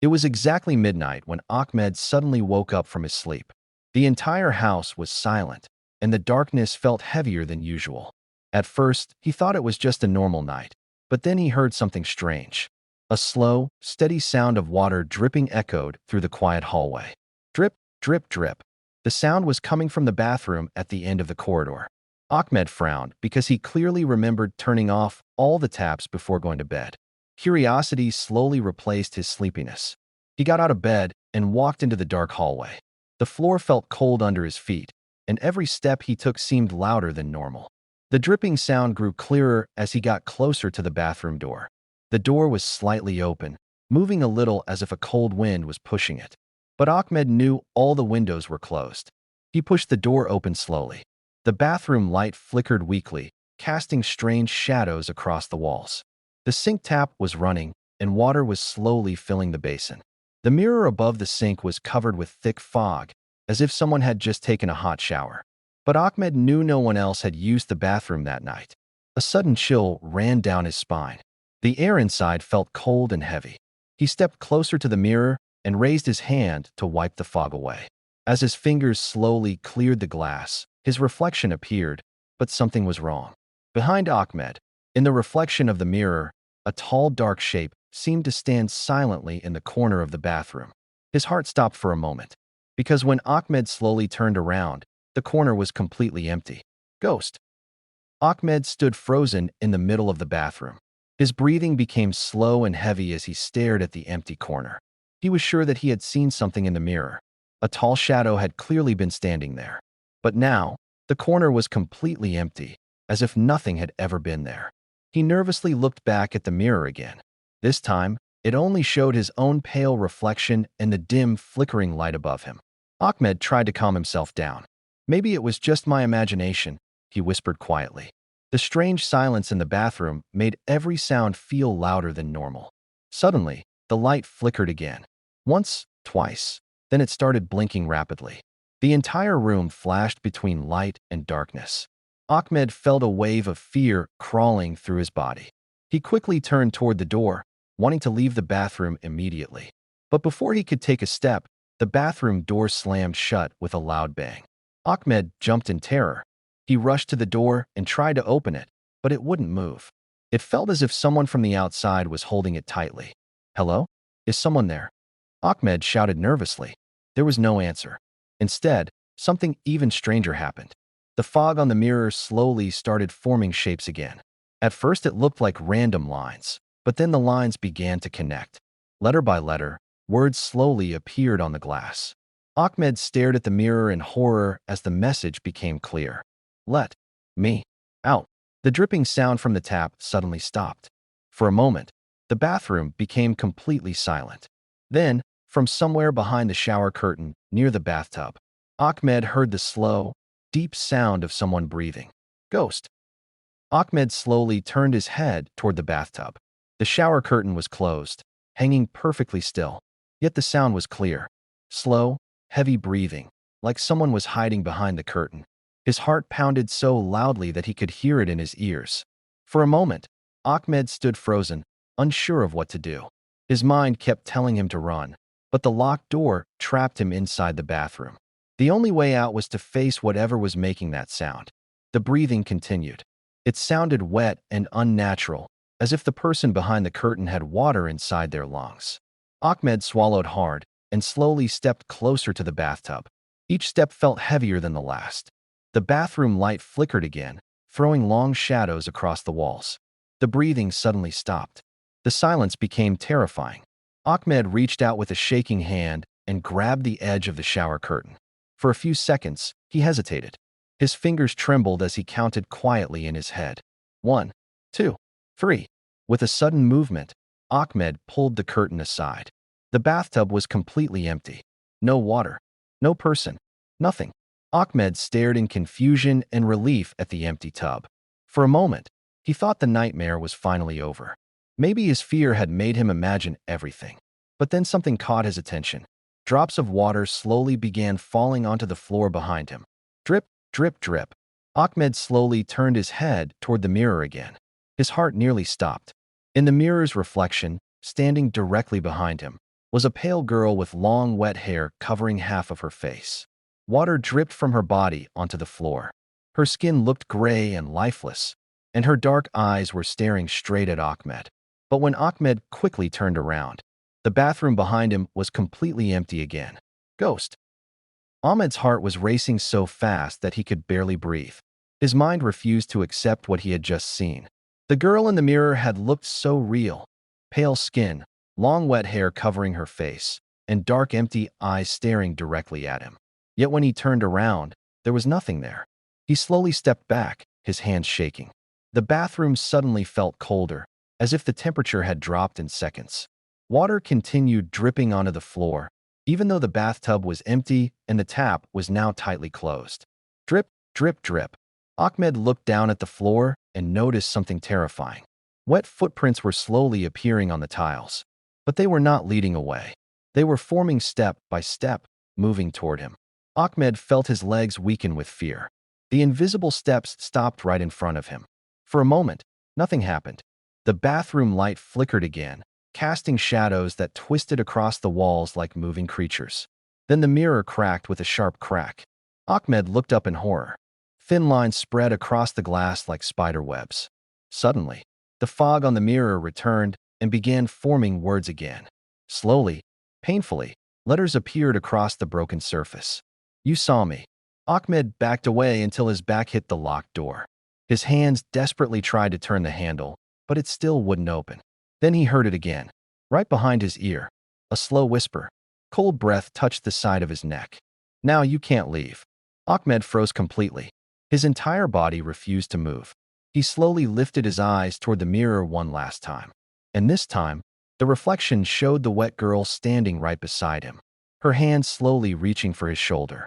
It was exactly midnight when Ahmed suddenly woke up from his sleep. The entire house was silent, and the darkness felt heavier than usual. At first, he thought it was just a normal night, but then he heard something strange. A slow, steady sound of water dripping echoed through the quiet hallway. Drip, drip, drip. The sound was coming from the bathroom at the end of the corridor. Ahmed frowned because he clearly remembered turning off all the taps before going to bed. Curiosity slowly replaced his sleepiness. He got out of bed and walked into the dark hallway. The floor felt cold under his feet, and every step he took seemed louder than normal. The dripping sound grew clearer as he got closer to the bathroom door. The door was slightly open, moving a little as if a cold wind was pushing it. But Ahmed knew all the windows were closed. He pushed the door open slowly. The bathroom light flickered weakly, casting strange shadows across the walls. The sink tap was running, and water was slowly filling the basin. The mirror above the sink was covered with thick fog, as if someone had just taken a hot shower. But Ahmed knew no one else had used the bathroom that night. A sudden chill ran down his spine. The air inside felt cold and heavy. He stepped closer to the mirror and raised his hand to wipe the fog away. As his fingers slowly cleared the glass, his reflection appeared, but something was wrong. Behind Ahmed, in the reflection of the mirror, a tall, dark shape seemed to stand silently in the corner of the bathroom. His heart stopped for a moment, because when Ahmed slowly turned around, the corner was completely empty. Ghost. Ahmed stood frozen in the middle of the bathroom. His breathing became slow and heavy as he stared at the empty corner. He was sure that he had seen something in the mirror. A tall shadow had clearly been standing there. But now, the corner was completely empty, as if nothing had ever been there. He nervously looked back at the mirror again. This time, it only showed his own pale reflection and the dim, flickering light above him. Ahmed tried to calm himself down. Maybe it was just my imagination, he whispered quietly. The strange silence in the bathroom made every sound feel louder than normal. Suddenly, the light flickered again. Once, twice. Then it started blinking rapidly. The entire room flashed between light and darkness. Ahmed felt a wave of fear crawling through his body. He quickly turned toward the door, wanting to leave the bathroom immediately. But before he could take a step, the bathroom door slammed shut with a loud bang. Ahmed jumped in terror. He rushed to the door and tried to open it, but it wouldn't move. It felt as if someone from the outside was holding it tightly. "Hello? Is someone there?" Ahmed shouted nervously. There was no answer. Instead, something even stranger happened. The fog on the mirror slowly started forming shapes again. At first it looked like random lines, but then the lines began to connect. Letter by letter, words slowly appeared on the glass. Ahmed stared at the mirror in horror as the message became clear. "Let me out." The dripping sound from the tap suddenly stopped. For a moment, the bathroom became completely silent. Then, from somewhere behind the shower curtain near the bathtub, Ahmed heard the slow, deep sound of someone breathing. Ghost. Ahmed slowly turned his head toward the bathtub. The shower curtain was closed, hanging perfectly still. Yet the sound was clear. Slow, heavy breathing, like someone was hiding behind the curtain. His heart pounded so loudly that he could hear it in his ears. For a moment, Ahmed stood frozen, unsure of what to do. His mind kept telling him to run, but the locked door trapped him inside the bathroom. The only way out was to face whatever was making that sound. The breathing continued. It sounded wet and unnatural, as if the person behind the curtain had water inside their lungs. Ahmed swallowed hard and slowly stepped closer to the bathtub. Each step felt heavier than the last. The bathroom light flickered again, throwing long shadows across the walls. The breathing suddenly stopped. The silence became terrifying. Ahmed reached out with a shaking hand and grabbed the edge of the shower curtain. For a few seconds, he hesitated. His fingers trembled as he counted quietly in his head. 1, 2, 3. With a sudden movement, Ahmed pulled the curtain aside. The bathtub was completely empty. No water. No person. Nothing. Ahmed stared in confusion and relief at the empty tub. For a moment, he thought the nightmare was finally over. Maybe his fear had made him imagine everything. But then something caught his attention. Drops of water slowly began falling onto the floor behind him. Drip, drip, drip. Ahmed slowly turned his head toward the mirror again. His heart nearly stopped. In the mirror's reflection, standing directly behind him, was a pale girl with long, wet hair covering half of her face. Water dripped from her body onto the floor. Her skin looked gray and lifeless, and her dark eyes were staring straight at Ahmed. But when Ahmed quickly turned around, the bathroom behind him was completely empty again. Ghost. Ahmed's heart was racing so fast that he could barely breathe. His mind refused to accept what he had just seen. The girl in the mirror had looked so real. Pale skin, long wet hair covering her face, and dark empty eyes staring directly at him. Yet when he turned around, there was nothing there. He slowly stepped back, his hands shaking. The bathroom suddenly felt colder, as if the temperature had dropped in seconds. Water continued dripping onto the floor, even though the bathtub was empty and the tap was now tightly closed. Drip, drip, drip. Ahmed looked down at the floor and noticed something terrifying. Wet footprints were slowly appearing on the tiles, but they were not leading away. They were forming step by step, moving toward him. Ahmed felt his legs weaken with fear. The invisible steps stopped right in front of him. For a moment, nothing happened. The bathroom light flickered again, casting shadows that twisted across the walls like moving creatures. Then the mirror cracked with a sharp crack. Ahmed looked up in horror. Thin lines spread across the glass like spider webs. Suddenly, the fog on the mirror returned and began forming words again. Slowly, painfully, letters appeared across the broken surface. You saw me. Ahmed backed away until his back hit the locked door. His hands desperately tried to turn the handle, but it still wouldn't open. Then he heard it again, right behind his ear. A slow whisper. Cold breath touched the side of his neck. Now you can't leave. Ahmed froze completely. His entire body refused to move. He slowly lifted his eyes toward the mirror one last time. And this time, the reflection showed the wet girl standing right beside him, her hand slowly reaching for his shoulder.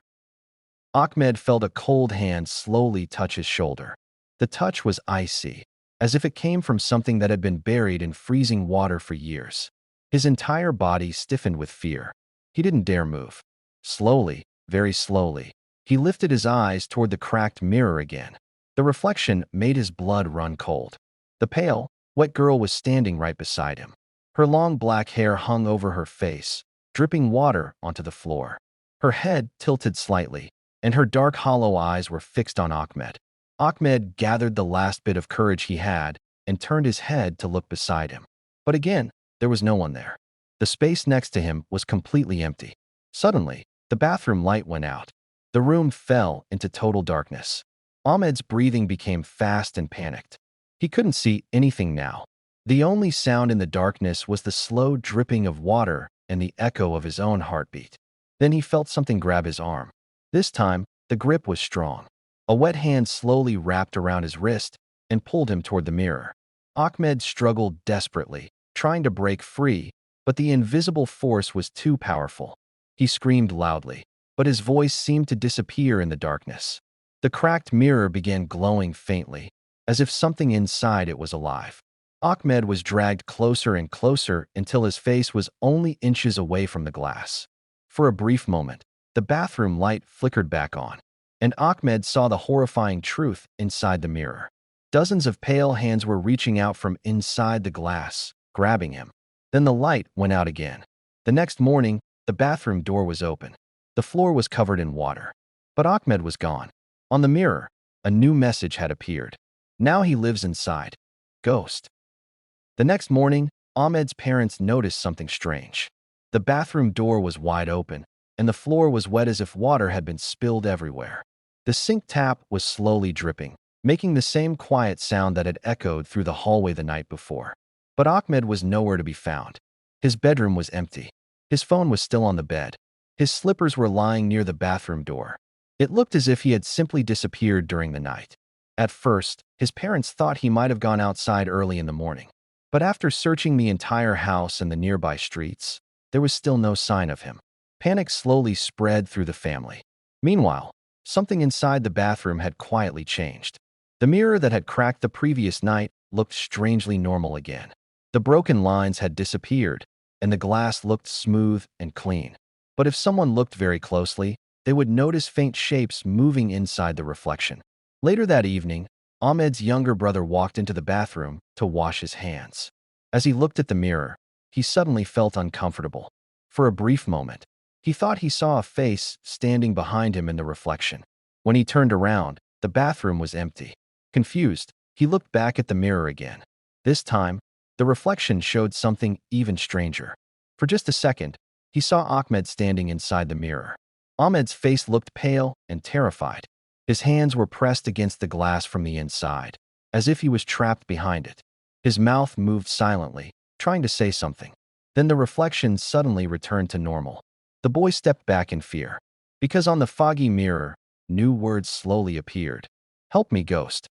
Ahmed felt a cold hand slowly touch his shoulder. The touch was icy, as if it came from something that had been buried in freezing water for years. His entire body stiffened with fear. He didn't dare move. Slowly, very slowly, he lifted his eyes toward the cracked mirror again. The reflection made his blood run cold. The pale, wet girl was standing right beside him. Her long black hair hung over her face, dripping water onto the floor. Her head tilted slightly, and her dark hollow eyes were fixed on Ahmed. Ahmed gathered the last bit of courage he had and turned his head to look beside him. But again, there was no one there. The space next to him was completely empty. Suddenly, the bathroom light went out. The room fell into total darkness. Ahmed's breathing became fast and panicked. He couldn't see anything now. The only sound in the darkness was the slow dripping of water and the echo of his own heartbeat. Then he felt something grab his arm. This time, the grip was strong. A wet hand slowly wrapped around his wrist and pulled him toward the mirror. Ahmed struggled desperately, trying to break free, but the invisible force was too powerful. He screamed loudly, but his voice seemed to disappear in the darkness. The cracked mirror began glowing faintly, as if something inside it was alive. Ahmed was dragged closer and closer until his face was only inches away from the glass. For a brief moment, the bathroom light flickered back on, and Ahmed saw the horrifying truth inside the mirror. Dozens of pale hands were reaching out from inside the glass, grabbing him. Then the light went out again. The next morning, the bathroom door was open. The floor was covered in water. But Ahmed was gone. On the mirror, a new message had appeared. Now he lives inside. Ghost. The next morning, Ahmed's parents noticed something strange. The bathroom door was wide open, and the floor was wet as if water had been spilled everywhere. The sink tap was slowly dripping, making the same quiet sound that had echoed through the hallway the night before. But Ahmed was nowhere to be found. His bedroom was empty. His phone was still on the bed. His slippers were lying near the bathroom door. It looked as if he had simply disappeared during the night. At first, his parents thought he might have gone outside early in the morning. But after searching the entire house and the nearby streets, there was still no sign of him. Panic slowly spread through the family. Meanwhile, something inside the bathroom had quietly changed. The mirror that had cracked the previous night looked strangely normal again. The broken lines had disappeared, and the glass looked smooth and clean. But if someone looked very closely, they would notice faint shapes moving inside the reflection. Later that evening, Ahmed's younger brother walked into the bathroom to wash his hands. As he looked at the mirror, he suddenly felt uncomfortable. For a brief moment, he thought he saw a face standing behind him in the reflection. When he turned around, the bathroom was empty. Confused, he looked back at the mirror again. This time, the reflection showed something even stranger. For just a second, he saw Ahmed standing inside the mirror. Ahmed's face looked pale and terrified. His hands were pressed against the glass from the inside, as if he was trapped behind it. His mouth moved silently, trying to say something. Then the reflection suddenly returned to normal. The boy stepped back in fear, because on the foggy mirror, new words slowly appeared. "Help me, ghost."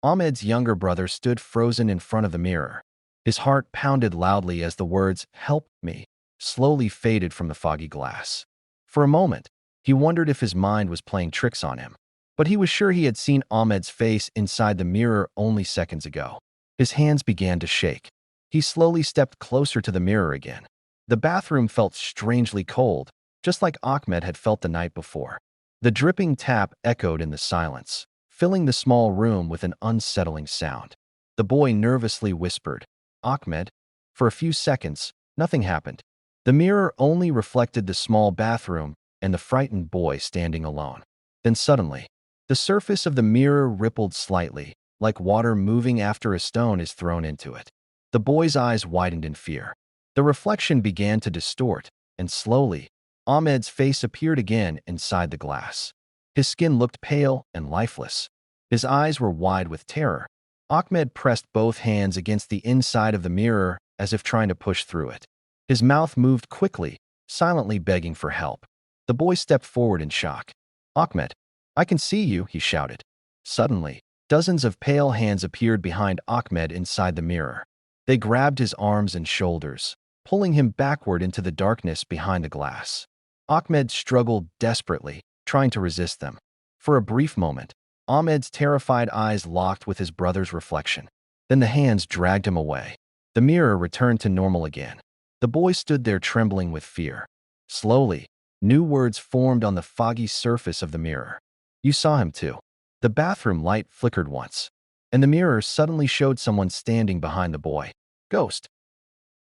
Ahmed's younger brother stood frozen in front of the mirror. His heart pounded loudly as the words, "Help me," slowly faded from the foggy glass. For a moment, he wondered if his mind was playing tricks on him. But he was sure he had seen Ahmed's face inside the mirror only seconds ago. His hands began to shake. He slowly stepped closer to the mirror again. The bathroom felt strangely cold, just like Ahmed had felt the night before. The dripping tap echoed in the silence, filling the small room with an unsettling sound. The boy nervously whispered, "Ahmed." For a few seconds, nothing happened. The mirror only reflected the small bathroom and the frightened boy standing alone. Then suddenly, the surface of the mirror rippled slightly, like water moving after a stone is thrown into it. The boy's eyes widened in fear. The reflection began to distort, and slowly, Ahmed's face appeared again inside the glass. His skin looked pale and lifeless. His eyes were wide with terror. Ahmed pressed both hands against the inside of the mirror as if trying to push through it. His mouth moved quickly, silently begging for help. The boy stepped forward in shock. "Ahmed, I can see you," he shouted. Suddenly, dozens of pale hands appeared behind Ahmed inside the mirror. They grabbed his arms and shoulders, pulling him backward into the darkness behind the glass. Ahmed struggled desperately, trying to resist them. For a brief moment, Ahmed's terrified eyes locked with his brother's reflection. Then the hands dragged him away. The mirror returned to normal again. The boy stood there trembling with fear. Slowly, new words formed on the foggy surface of the mirror. "You saw him too." The bathroom light flickered once, and the mirror suddenly showed someone standing behind the boy. "Ghost."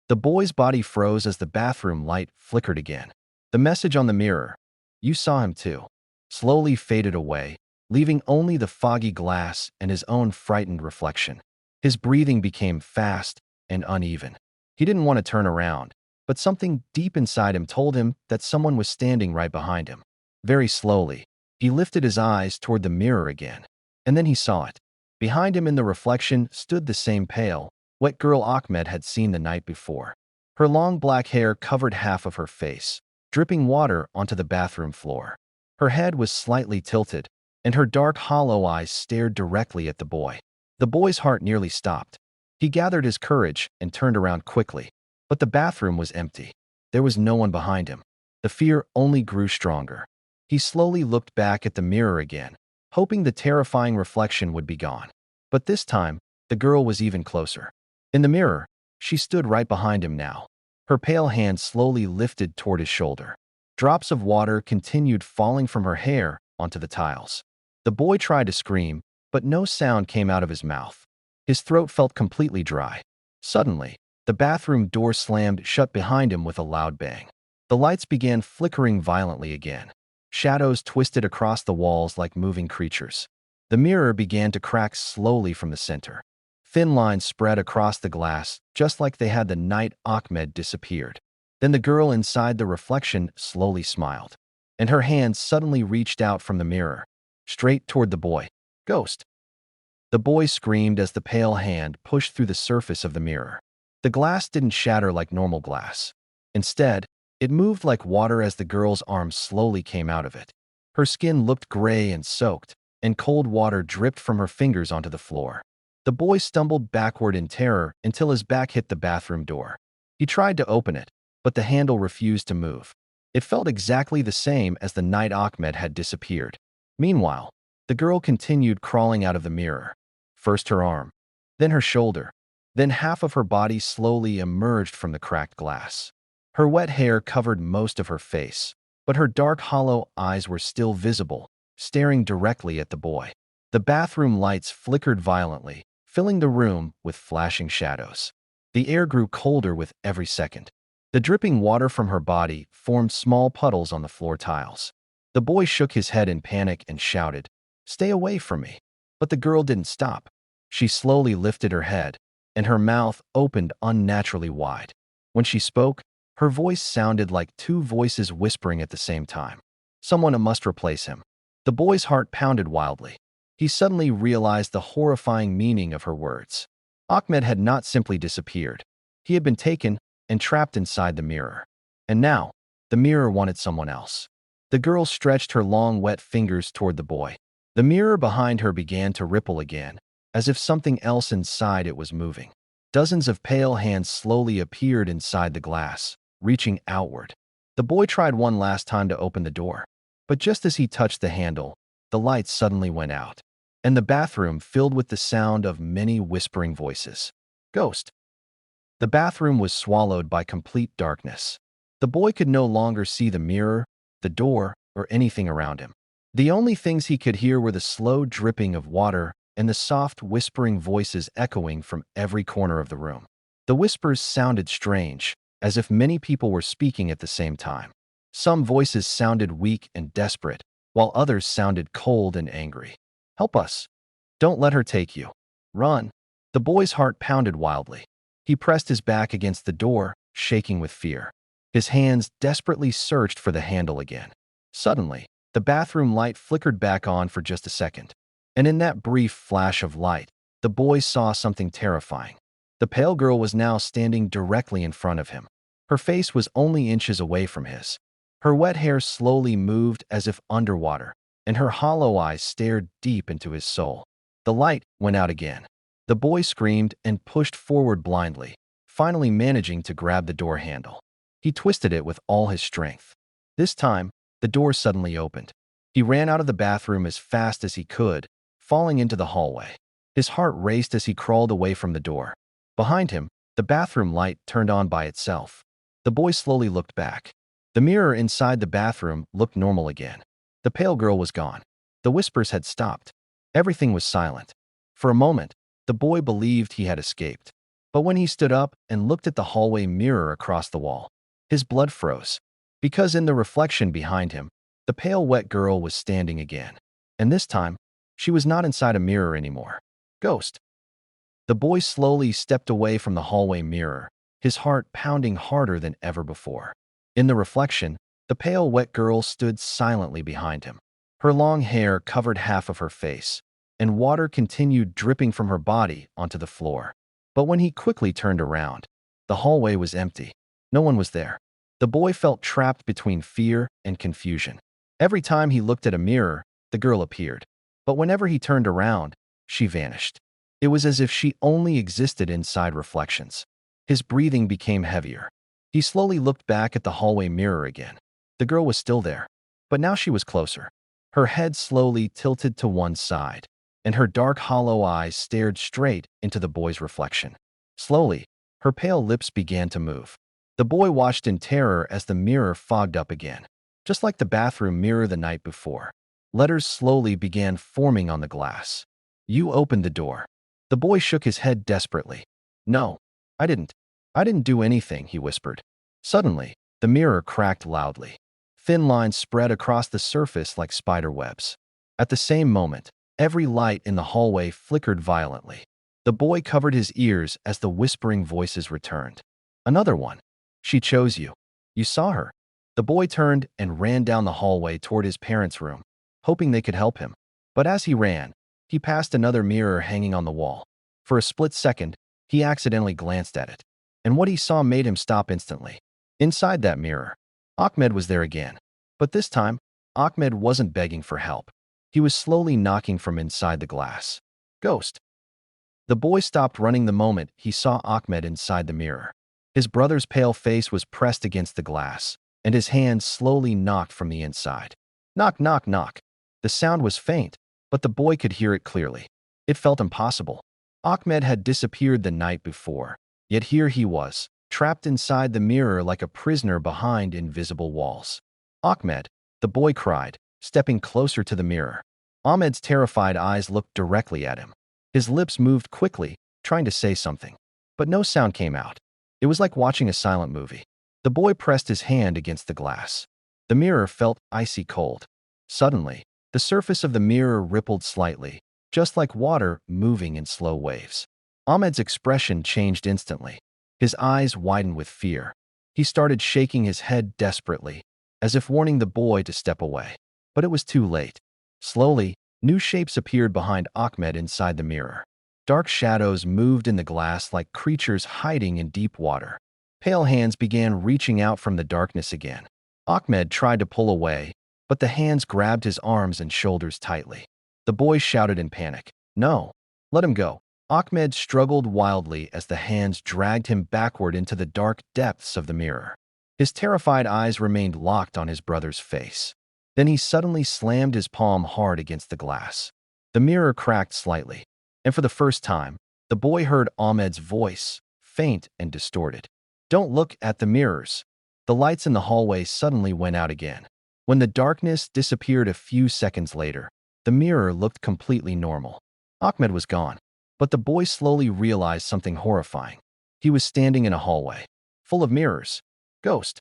The boy's body froze as the bathroom light flickered again. The message on the mirror, "You saw him too," slowly faded away, leaving only the foggy glass and his own frightened reflection. His breathing became fast and uneven. He didn't want to turn around, but something deep inside him told him that someone was standing right behind him. Very slowly, he lifted his eyes toward the mirror again, and then he saw it. Behind him in the reflection stood the same pale, wet girl Ahmed had seen the night before. Her long black hair covered half of her face, dripping water onto the bathroom floor. Her head was slightly tilted, and her dark hollow eyes stared directly at the boy. The boy's heart nearly stopped. He gathered his courage and turned around quickly, but the bathroom was empty. There was no one behind him. The fear only grew stronger. He slowly looked back at the mirror again, hoping the terrifying reflection would be gone. But this time, the girl was even closer. In the mirror, she stood right behind him now. Her pale hand slowly lifted toward his shoulder. Drops of water continued falling from her hair onto the tiles. The boy tried to scream, but no sound came out of his mouth. His throat felt completely dry. Suddenly, the bathroom door slammed shut behind him with a loud bang. The lights began flickering violently again. Shadows twisted across the walls like moving creatures. The mirror began to crack slowly from the center. Thin lines spread across the glass, just like they had the night Ahmed disappeared. Then the girl inside the reflection slowly smiled, and her hand suddenly reached out from the mirror, straight toward the boy. "Ghost." The boy screamed as the pale hand pushed through the surface of the mirror. The glass didn't shatter like normal glass. Instead, it moved like water as the girl's arms slowly came out of it. Her skin looked gray and soaked, and cold water dripped from her fingers onto the floor. The boy stumbled backward in terror until his back hit the bathroom door. He tried to open it, but the handle refused to move. It felt exactly the same as the night Ahmed had disappeared. Meanwhile, the girl continued crawling out of the mirror. First her arm, then her shoulder, then half of her body slowly emerged from the cracked glass. Her wet hair covered most of her face, but her dark hollow eyes were still visible, staring directly at the boy. The bathroom lights flickered violently, filling the room with flashing shadows. The air grew colder with every second. The dripping water from her body formed small puddles on the floor tiles. The boy shook his head in panic and shouted, "Stay away from me." But the girl didn't stop. She slowly lifted her head, and her mouth opened unnaturally wide. When she spoke, her voice sounded like two voices whispering at the same time. Someone must replace him. The boy's heart pounded wildly. He suddenly realized the horrifying meaning of her words. Ahmed had not simply disappeared. He had been taken and trapped inside the mirror. And now, the mirror wanted someone else. The girl stretched her long, wet fingers toward the boy. The mirror behind her began to ripple again, as if something else inside it was moving. Dozens of pale hands slowly appeared inside the glass, reaching outward. The boy tried one last time to open the door. But just as he touched the handle, the lights suddenly went out, and the bathroom filled with the sound of many whispering voices. Ghost. The bathroom was swallowed by complete darkness. The boy could no longer see the mirror, the door, or anything around him. The only things he could hear were the slow dripping of water and the soft whispering voices echoing from every corner of the room. The whispers sounded strange, as if many people were speaking at the same time. Some voices sounded weak and desperate, while others sounded cold and angry. "Help us. Don't let her take you. Run." The boy's heart pounded wildly. He pressed his back against the door, shaking with fear. His hands desperately searched for the handle again. Suddenly, the bathroom light flickered back on for just a second. And in that brief flash of light, the boy saw something terrifying. The pale girl was now standing directly in front of him. Her face was only inches away from his. Her wet hair slowly moved as if underwater, and her hollow eyes stared deep into his soul. The light went out again. The boy screamed and pushed forward blindly, finally managing to grab the door handle. He twisted it with all his strength. This time, the door suddenly opened. He ran out of the bathroom as fast as he could, falling into the hallway. His heart raced as he crawled away from the door. Behind him, the bathroom light turned on by itself. The boy slowly looked back. The mirror inside the bathroom looked normal again. The pale girl was gone. The whispers had stopped. Everything was silent. For a moment, the boy believed he had escaped. But when he stood up and looked at the hallway mirror across the wall, his blood froze. Because in the reflection behind him, the pale wet girl was standing again. And this time, she was not inside a mirror anymore. Ghost. The boy slowly stepped away from the hallway mirror, his heart pounding harder than ever before. In the reflection, the pale wet girl stood silently behind him. Her long hair covered half of her face, and water continued dripping from her body onto the floor. But when he quickly turned around, the hallway was empty. No one was there. The boy felt trapped between fear and confusion. Every time he looked at a mirror, the girl appeared. But whenever he turned around, she vanished. It was as if she only existed inside reflections. His breathing became heavier. He slowly looked back at the hallway mirror again. The girl was still there, but now she was closer. Her head slowly tilted to one side, and her dark, hollow eyes stared straight into the boy's reflection. Slowly, her pale lips began to move. The boy watched in terror as the mirror fogged up again. Just like the bathroom mirror the night before, letters slowly began forming on the glass. "You opened the door." The boy shook his head desperately. "No, I didn't. I didn't do anything," he whispered. Suddenly, the mirror cracked loudly. Thin lines spread across the surface like spider webs. At the same moment, every light in the hallway flickered violently. The boy covered his ears as the whispering voices returned. "Another one. She chose you. You saw her." The boy turned and ran down the hallway toward his parents' room, hoping they could help him. But as he ran, he passed another mirror hanging on the wall. For a split second, he accidentally glanced at it, and what he saw made him stop instantly. Inside that mirror, Ahmed was there again. But this time, Ahmed wasn't begging for help. He was slowly knocking from inside the glass. "Ghost." The boy stopped running the moment he saw Ahmed inside the mirror. His brother's pale face was pressed against the glass, and his hands slowly knocked from the inside. Knock, knock, knock. The sound was faint, but the boy could hear it clearly. It felt impossible. Ahmed had disappeared the night before, yet here he was, trapped inside the mirror like a prisoner behind invisible walls. "Ahmed," the boy cried, stepping closer to the mirror. Ahmed's terrified eyes looked directly at him. His lips moved quickly, trying to say something, but no sound came out. It was like watching a silent movie. The boy pressed his hand against the glass. The mirror felt icy cold. Suddenly, the surface of the mirror rippled slightly, just like water moving in slow waves. Ahmed's expression changed instantly. His eyes widened with fear. He started shaking his head desperately, as if warning the boy to step away. But it was too late. Slowly, new shapes appeared behind Ahmed inside the mirror. Dark shadows moved in the glass like creatures hiding in deep water. Pale hands began reaching out from the darkness again. Ahmed tried to pull away, but the hands grabbed his arms and shoulders tightly. The boy shouted in panic, "No, let him go." Ahmed struggled wildly as the hands dragged him backward into the dark depths of the mirror. His terrified eyes remained locked on his brother's face. Then he suddenly slammed his palm hard against the glass. The mirror cracked slightly, and for the first time, the boy heard Ahmed's voice, faint and distorted. "Don't look at the mirrors." The lights in the hallway suddenly went out again. When the darkness disappeared a few seconds later, the mirror looked completely normal. Ahmed was gone, but the boy slowly realized something horrifying. He was standing in a hallway, full of mirrors. Ghost.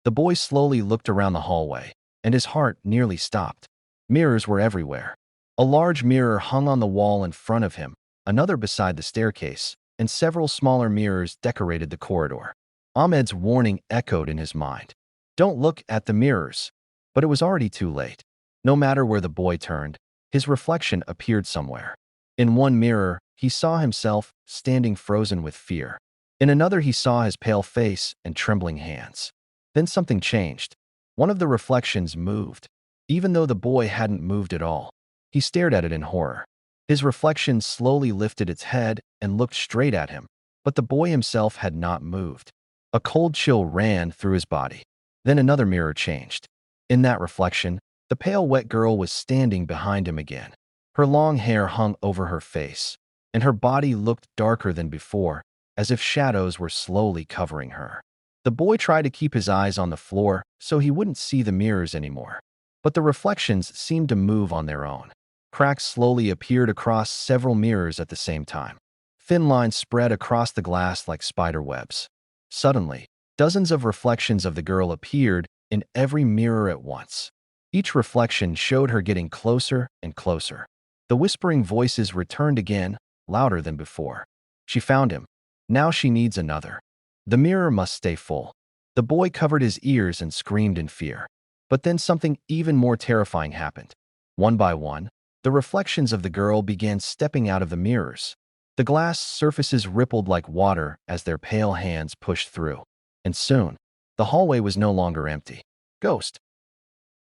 The boy slowly looked around the hallway, and his heart nearly stopped. Mirrors were everywhere. A large mirror hung on the wall in front of him, another beside the staircase, and several smaller mirrors decorated the corridor. Ahmed's warning echoed in his mind. "Don't look at the mirrors." But it was already too late. No matter where the boy turned, his reflection appeared somewhere. In one mirror, he saw himself standing frozen with fear. In another, he saw his pale face and trembling hands. Then something changed. One of the reflections moved. Even though the boy hadn't moved at all, he stared at it in horror. His reflection slowly lifted its head and looked straight at him, but the boy himself had not moved. A cold chill ran through his body. Then another mirror changed. In that reflection, the pale wet girl was standing behind him again. Her long hair hung over her face, and her body looked darker than before, as if shadows were slowly covering her. The boy tried to keep his eyes on the floor so he wouldn't see the mirrors anymore, but the reflections seemed to move on their own. Cracks slowly appeared across several mirrors at the same time. Thin lines spread across the glass like spider webs. Suddenly, dozens of reflections of the girl appeared in every mirror at once. Each reflection showed her getting closer and closer. The whispering voices returned again, louder than before. She found him. Now she needs another. The mirror must stay full. The boy covered his ears and screamed in fear. But then something even more terrifying happened. One by one, the reflections of the girl began stepping out of the mirrors. The glass surfaces rippled like water as their pale hands pushed through. And soon, the hallway was no longer empty. Ghost.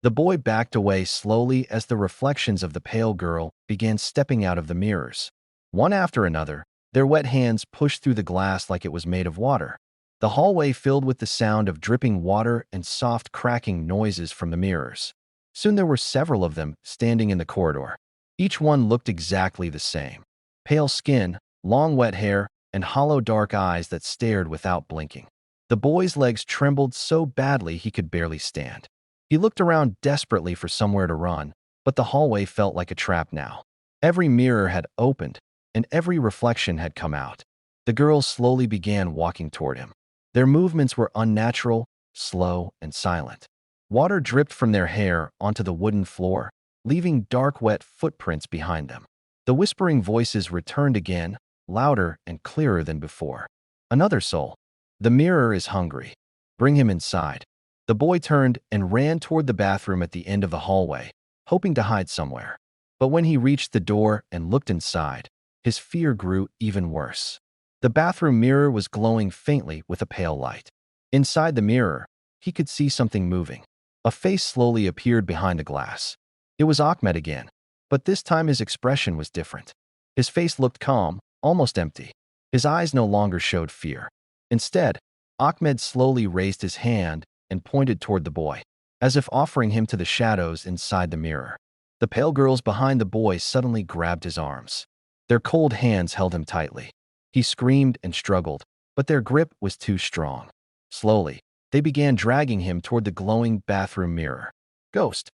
The boy backed away slowly as the reflections of the pale girl began stepping out of the mirrors. One after another, their wet hands pushed through the glass like it was made of water. The hallway filled with the sound of dripping water and soft cracking noises from the mirrors. Soon there were several of them standing in the corridor. Each one looked exactly the same. Pale skin, long wet hair, and hollow dark eyes that stared without blinking. The boy's legs trembled so badly he could barely stand. He looked around desperately for somewhere to run, but the hallway felt like a trap now. Every mirror had opened, and every reflection had come out. The girls slowly began walking toward him. Their movements were unnatural, slow, and silent. Water dripped from their hair onto the wooden floor, leaving dark, wet footprints behind them. The whispering voices returned again, louder and clearer than before. "Another soul. The mirror is hungry. Bring him inside." The boy turned and ran toward the bathroom at the end of the hallway, hoping to hide somewhere. But when he reached the door and looked inside, his fear grew even worse. The bathroom mirror was glowing faintly with a pale light. Inside the mirror, he could see something moving. A face slowly appeared behind the glass. It was Ahmed again, but this time his expression was different. His face looked calm, almost empty. His eyes no longer showed fear. Instead, Ahmed slowly raised his hand and pointed toward the boy, as if offering him to the shadows inside the mirror. The pale girls behind the boy suddenly grabbed his arms. Their cold hands held him tightly. He screamed and struggled, but their grip was too strong. Slowly, they began dragging him toward the glowing bathroom mirror. "Ghost!"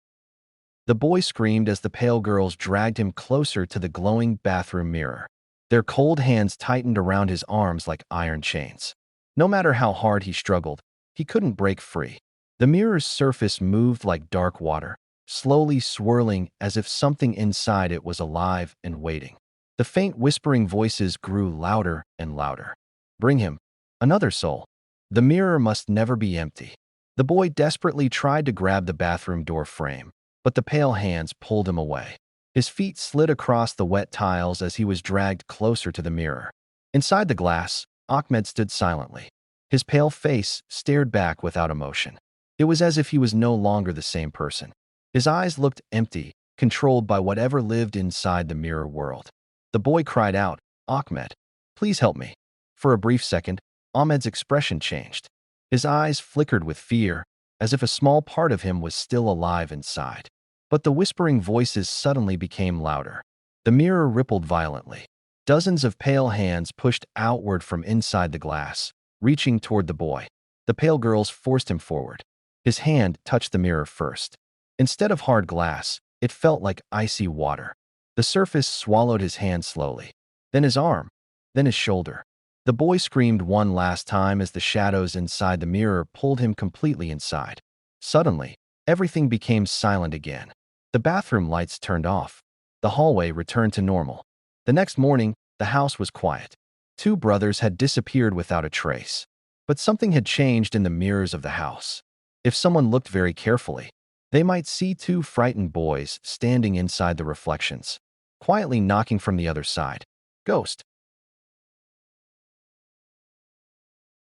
The boy screamed as the pale girls dragged him closer to the glowing bathroom mirror. Their cold hands tightened around his arms like iron chains. No matter how hard he struggled, he couldn't break free. The mirror's surface moved like dark water, slowly swirling as if something inside it was alive and waiting. The faint whispering voices grew louder and louder. Bring him. Another soul. The mirror must never be empty. The boy desperately tried to grab the bathroom door frame, but the pale hands pulled him away. His feet slid across the wet tiles as he was dragged closer to the mirror. Inside the glass, Ahmed stood silently. His pale face stared back without emotion. It was as if he was no longer the same person. His eyes looked empty, controlled by whatever lived inside the mirror world. The boy cried out, "Ahmed, please help me." For a brief second, Ahmed's expression changed. His eyes flickered with fear, as if a small part of him was still alive inside. But the whispering voices suddenly became louder. The mirror rippled violently. Dozens of pale hands pushed outward from inside the glass, reaching toward the boy. The pale girls forced him forward. His hand touched the mirror first. Instead of hard glass, it felt like icy water. The surface swallowed his hand slowly, then his arm, then his shoulder. The boy screamed one last time as the shadows inside the mirror pulled him completely inside. Suddenly, everything became silent again. The bathroom lights turned off. The hallway returned to normal. The next morning, the house was quiet. Two brothers had disappeared without a trace. But something had changed in the mirrors of the house. If someone looked very carefully, they might see two frightened boys standing inside the reflections, quietly knocking from the other side. Ghost.